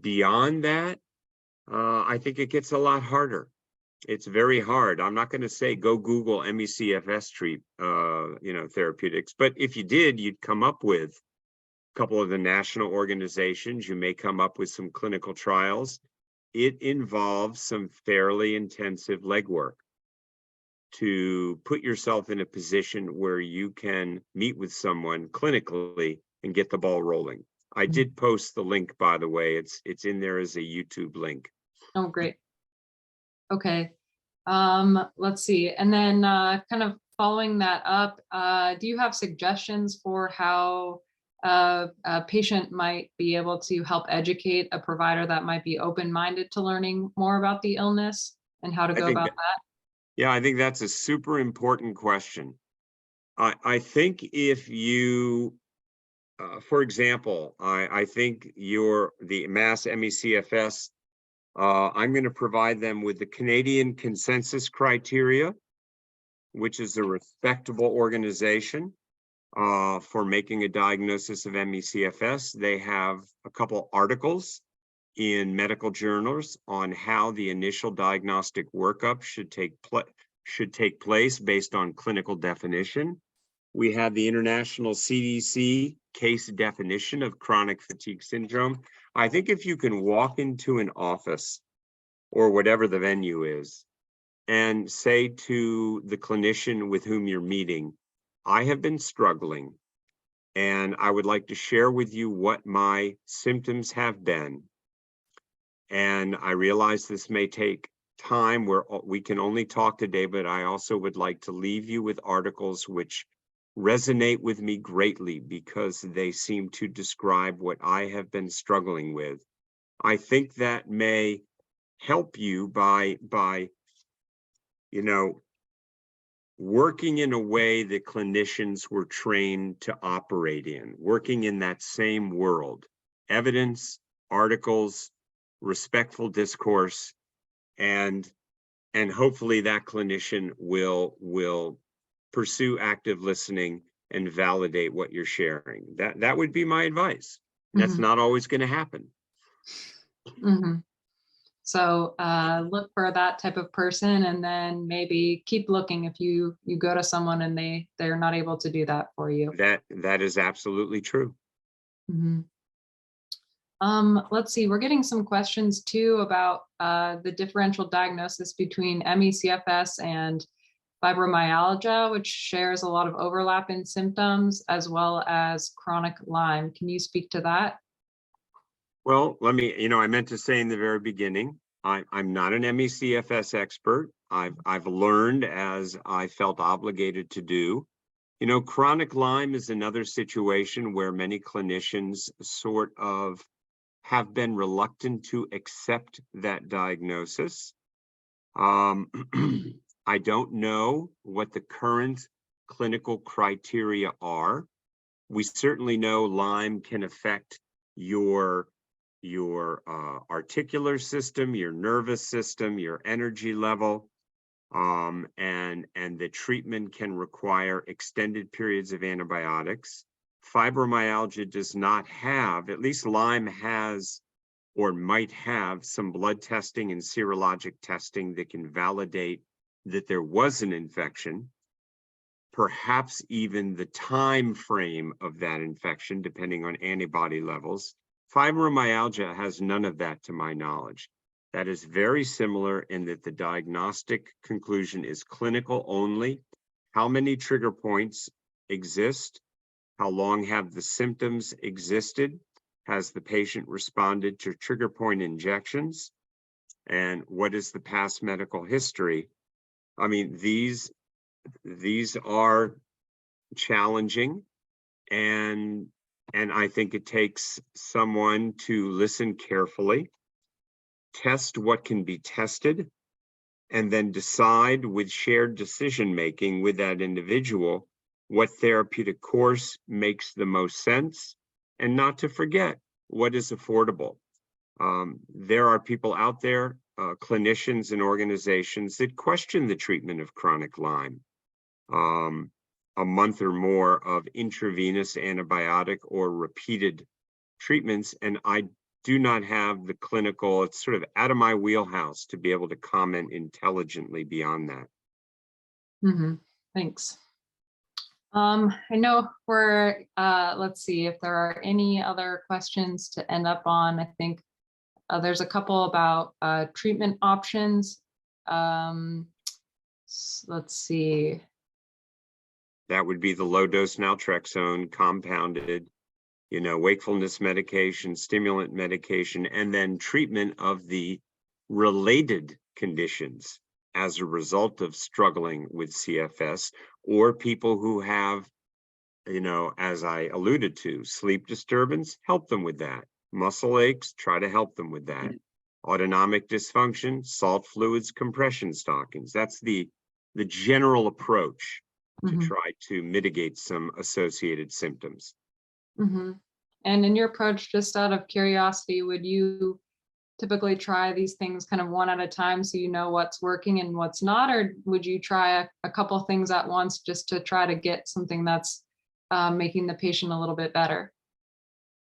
Beyond that, I think it gets a lot harder. It's very hard. I'm not going to say go Google MECFS therapeutics, but if you did, you'd come up with a couple of the national organizations. You may come up with some clinical trials. It involves some fairly intensive legwork to put yourself in a position where you can meet with someone clinically and get the ball rolling. I did post the link, by the way. It's in there as a YouTube link. Oh, great. Okay. Let's see. And then kind of following that up, do you have suggestions for how a patient might be able to help educate a provider that might be open-minded to learning more about the illness and how to go about that? Yeah, I think that's a super important question. I think if you, for example, I think the Mass MECFS, I'm going to provide them with the Canadian consensus criteria, which is a respectable organization. for making a diagnosis of MECFS. They have a couple articles in medical journals on how the initial diagnostic workup should take place based on clinical definition. We have the International CDC case definition of chronic fatigue syndrome. I think if you can walk into an office or whatever the venue is and say to the clinician with whom you're meeting, I have been struggling and I would like to share with you what my symptoms have been. And I realize this may take time where we can only talk today, but I also would like to leave you with articles which resonate with me greatly because they seem to describe what I have been struggling with. I think that may help you by working in a way that clinicians were trained to operate in, working in that same world, evidence, articles, respectful discourse, and hopefully that clinician will pursue active listening and validate what you're sharing. That would be my advice. That's not always going to happen. So look for that type of person, and then maybe keep looking if you go to someone and they're not able to do that for you. That is absolutely true. Let's see, we're getting some questions too about the differential diagnosis between MECFS and fibromyalgia, which shares a lot of overlap in symptoms, as well as chronic Lyme. Can you speak to that? Well, let me, I meant to say in the very beginning, I'm not an MECFS expert. I've learned as I felt obligated to do. Chronic Lyme is another situation where many clinicians sort of have been reluctant to accept that diagnosis. I don't know what the current clinical criteria are. We certainly know Lyme can affect your articular system, your nervous system, your energy level, and the treatment can require extended periods of antibiotics. Fibromyalgia does not have, at least Lyme has or might have, some blood testing and serologic testing that can validate that there was an infection, perhaps even the time frame of that infection, depending on antibody levels. Fibromyalgia has none of that to my knowledge. That is very similar in that the diagnostic conclusion is clinical only. How many trigger points exist? How long have the symptoms existed? Has the patient responded to trigger point injections? And what is the past medical history? I mean, these are challenging, and I think it takes someone to listen carefully, test what can be tested, and then decide with shared decision-making with that individual what therapeutic course makes the most sense, and not to forget what is affordable. There are people out there, clinicians and organizations that question the treatment of chronic Lyme. A month or more of intravenous antibiotic or repeated treatments, and I do not have the clinical, it's sort of out of my wheelhouse to be able to comment intelligently beyond that. Thanks. I know we're, let's see if there are any other questions to end up on. I think there's a couple about treatment options. Let's see. That would be the low-dose naltrexone, compounded, wakefulness medication, stimulant medication, and then treatment of the related conditions as a result of struggling with CFS, or people who have, as I alluded to, sleep disturbance, help them with that. Muscle aches, try to help them with that. Autonomic dysfunction, salt fluids, compression stockings. That's the general approach to try to mitigate some associated symptoms. And in your approach, just out of curiosity, would you typically try these things kind of one at a time so you know what's working and what's not, or would you try a couple things at once just to try to get something that's making the patient a little bit better?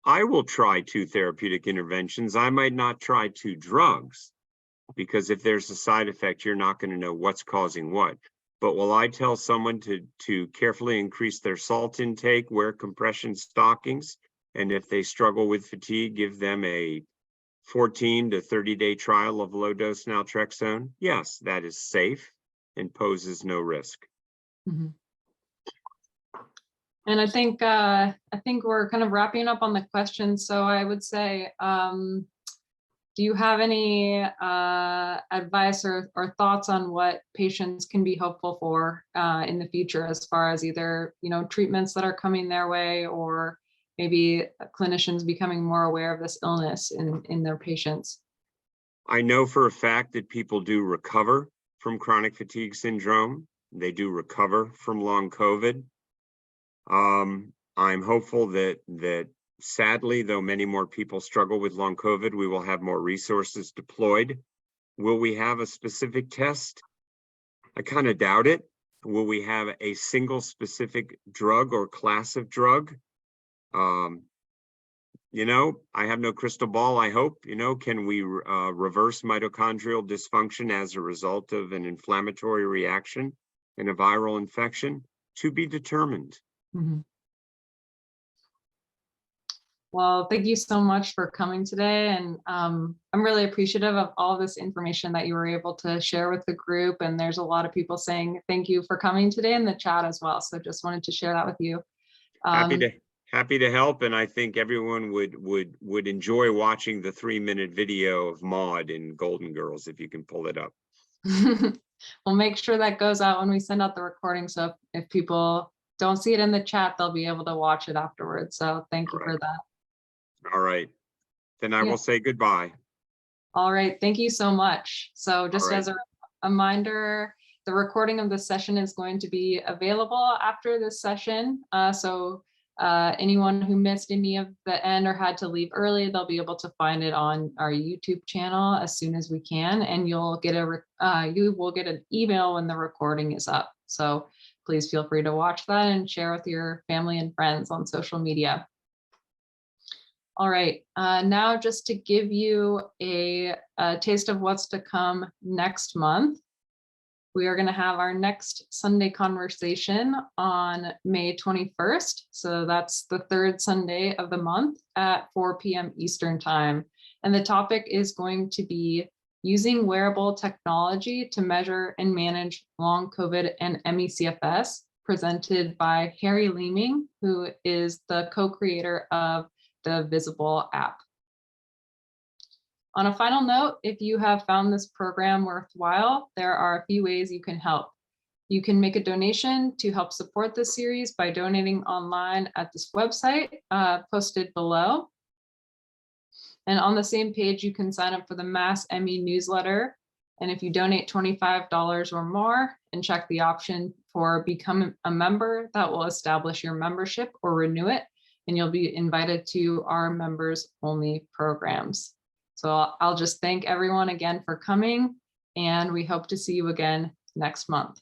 I will try 2 therapeutic interventions. I might not try 2 drugs, because if there's a side effect, you're not going to know what's causing what. But will I tell someone to carefully increase their salt intake, wear compression stockings, and if they struggle with fatigue, give them a 14 to 30-day trial of low-dose naltrexone? Yes, that is safe and poses no risk. Mhm. And I think we're kind of wrapping up on the questions. So I would say, do you have any advice or thoughts on what patients can be hopeful for in the future, as far as either, treatments that are coming their way, or maybe clinicians becoming more aware of this illness in their patients? I know for a fact that people do recover from chronic fatigue syndrome. They do recover from long COVID. I'm hopeful that sadly, though many more people struggle with long COVID, we will have more resources deployed. Will we have a specific test? I kind of doubt it. Will we have a single specific drug or class of drug? I have no crystal ball. I hope, can we reverse mitochondrial dysfunction as a result of an inflammatory reaction and a viral infection? To be determined. Mhm. Well, thank you so much for coming today. And I'm really appreciative of all this information that you were able to share with the group. And there's a lot of people saying thank you for coming today in the chat as well. So just wanted to share that with you. Happy to help, and I think everyone would enjoy watching the 3-minute video of Maude in Golden Girls, if you can pull it up. We'll make sure that goes out when we send out the recording. So if people don't see it in the chat, they'll be able to watch it afterwards. So thank you for that. All right. Then I will say goodbye. All right. Thank you so much. So just as a reminder, the recording of this session is going to be available after this session. So anyone who missed any of the end or had to leave early, they'll be able to find it on our YouTube channel as soon as we can, and you will get an email when the recording is up. So please feel free to watch that and share with your family and friends on social media. All right, now just to give you a taste of what's to come next month. We are going to have our next Sunday conversation on May 21st. So that's the 3rd Sunday of the month at 4 p.m. Eastern time. And the topic is going to be using wearable technology to measure and manage long COVID and MECFS, presented by Harry Leeming, who is the co-creator of the Visible app. On a final note, if you have found this program worthwhile, there are a few ways you can help. You can make a donation to help support this series by donating online at this website posted below. And on the same page, you can sign up for the Mass ME newsletter. And if you donate $25 or more and check the option for become a member, that will establish your membership or renew it, and you'll be invited to our members only programs. So I'll just thank everyone again for coming, and we hope to see you again next month.